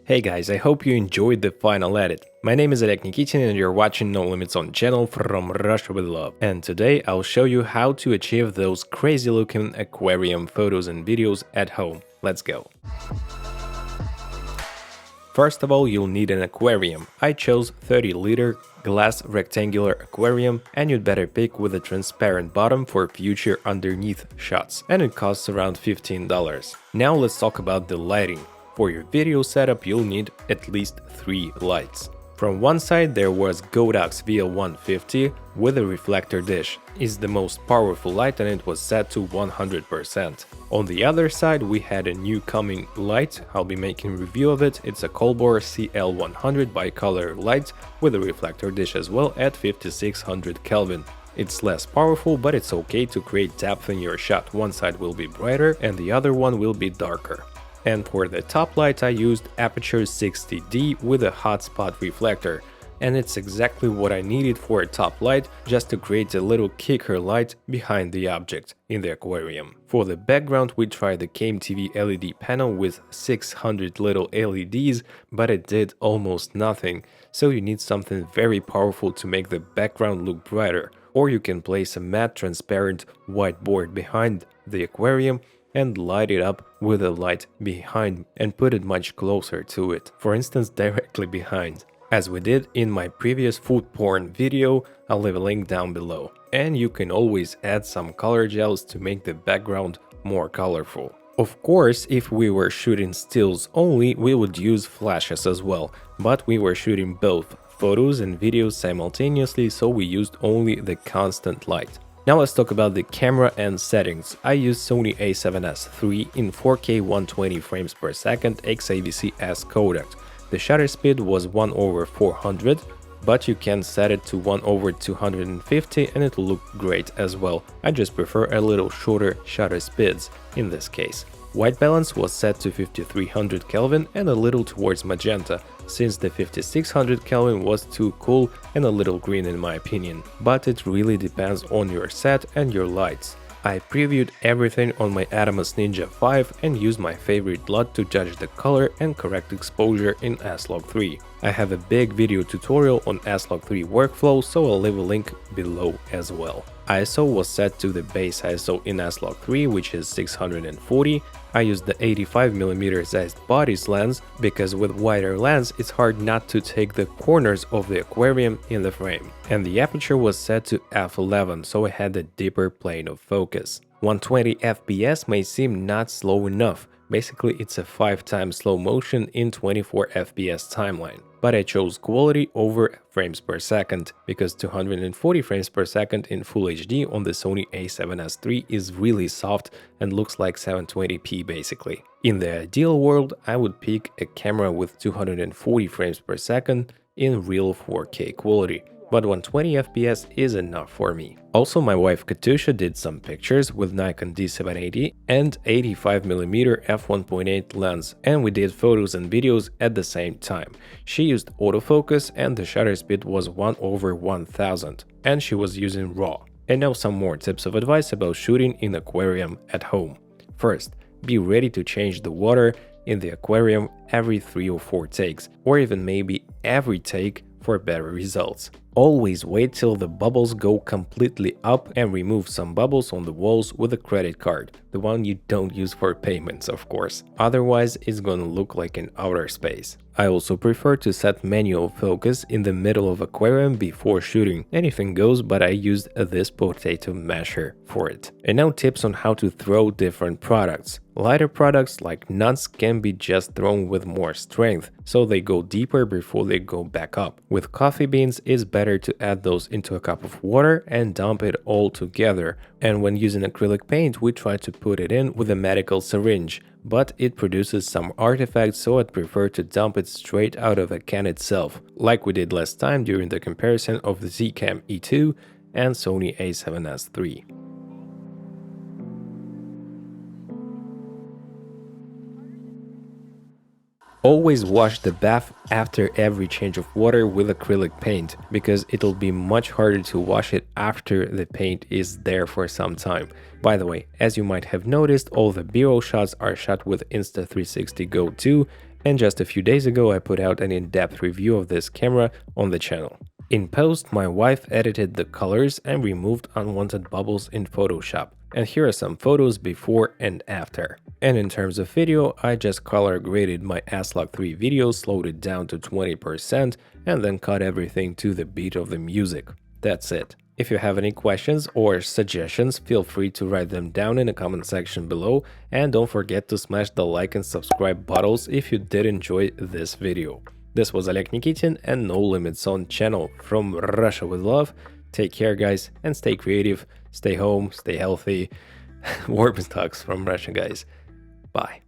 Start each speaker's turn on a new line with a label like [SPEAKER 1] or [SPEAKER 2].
[SPEAKER 1] Hey guys, I hope you enjoyed the final edit. My name is Oleg Nikitin and you're watching No Limits On channel from Russia with Love. And today I'll show you how to achieve those crazy looking aquarium photos and videos at home. Let's go. First of all, you'll need an aquarium. I chose 30-liter glass rectangular aquarium, and you'd better pick with a transparent bottom for future underneath shots, and it costs around $15. Now let's talk about the lighting. For your video setup, you'll need at least 3 lights. From one side there was Godox VL150 with a reflector dish. It's the most powerful light and it was set to 100%. On the other side we had a new coming light, I'll be making review of it. It's a Colbor CL100 bicolor light with a reflector dish as well at 5600 Kelvin. It's less powerful, but it's okay to create depth in your shot. One side will be brighter and the other one will be darker. And for the top light I used Aperture 60D with a hotspot reflector, and it's exactly what I needed for a top light, just to create a little kicker light behind the object in the aquarium. For the background we tried the KMTV LED panel with 600 little LEDs, but it did almost nothing, so you need something very powerful to make the background look brighter, or you can place a matte transparent whiteboard behind the aquarium and light it up with a light behind and put it much closer to it, for instance directly behind, as we did in my previous food porn video. I'll leave a link down below. And you can always add some color gels to make the background more colorful. Of course, if we were shooting stills only, we would use flashes as well, but we were shooting both photos and videos simultaneously, so we used only the constant light. Now let's talk about the camera and settings. I used Sony a7S III in 4K 120 frames per second XAVC-S codec. The shutter speed was 1/400, but you can set it to 1/250 and it will look great as well. I just prefer a little shorter shutter speeds in this case. White balance was set to 5300 Kelvin and a little towards magenta, since the 5600 Kelvin was too cool and a little green in my opinion, but it really depends on your set and your lights. I previewed everything on my Atomos Ninja 5 and used my favorite LUT to judge the color and correct exposure in S-Log3. I have a big video tutorial on S-Log3 workflow, so I'll leave a link below as well. ISO was set to the base ISO in S-Log3, which is 640. I used the 85mm Zeiss bodies lens because with wider lens it's hard not to take the corners of the aquarium in the frame. And the aperture was set to f11, so I had a deeper plane of focus. 120 FPS may seem not slow enough. Basically it's a 5 times slow motion in 24 FPS timeline. But I chose quality over frames per second, because 240 frames per second in Full HD on the Sony a7S III is really soft and looks like 720p basically. In the ideal world, I would pick a camera with 240 frames per second in real 4K quality, but 120 FPS is enough for me. Also, my wife Katusha did some pictures with Nikon D780 and 85mm f1.8 lens, and we did photos and videos at the same time. She used autofocus and the shutter speed was 1/1000, and she was using RAW. And now some more tips of advice about shooting in aquarium at home. First, be ready to change the water in the aquarium every 3 or 4 takes, or even maybe every take for better results. Always wait till the bubbles go completely up and remove some bubbles on the walls with a credit card, the one you don't use for payments of course, otherwise it's gonna look like an outer space. I also prefer to set manual focus in the middle of aquarium before shooting. Anything goes, but I used this potato masher for it. And now tips on how to throw different products. Lighter products like nuts can be just thrown with more strength, so they go deeper before they go back up. With coffee beans, it's better to add those into a cup of water and dump it all together. And when using acrylic paint, we try to put it in with a medical syringe, but it produces some artifacts, so I'd prefer to dump it straight out of a can itself, like we did last time during the comparison of the Zcam E2 and Sony a7S III. Always wash the bath after every change of water with acrylic paint, because it'll be much harder to wash it after the paint is there for some time. By the way, as you might have noticed, all the B-roll shots are shot with Insta360 Go 2, And just a few days ago I put out an in-depth review of this camera on the channel. In post, my wife edited the colors and removed unwanted bubbles in Photoshop. And here are some photos before and after. And in terms of video, I just color graded my S-Log3 video, slowed it down to 20%, and then cut everything to the beat of the music. That's it. If you have any questions or suggestions, feel free to write them down in the comment section below, and don't forget to smash the like and subscribe buttons if you did enjoy this video. This was Oleg Nikitin and No Limits On channel from Russia with love. Take care guys and stay creative, stay home, stay healthy. Warp talks from Russia guys. Bye.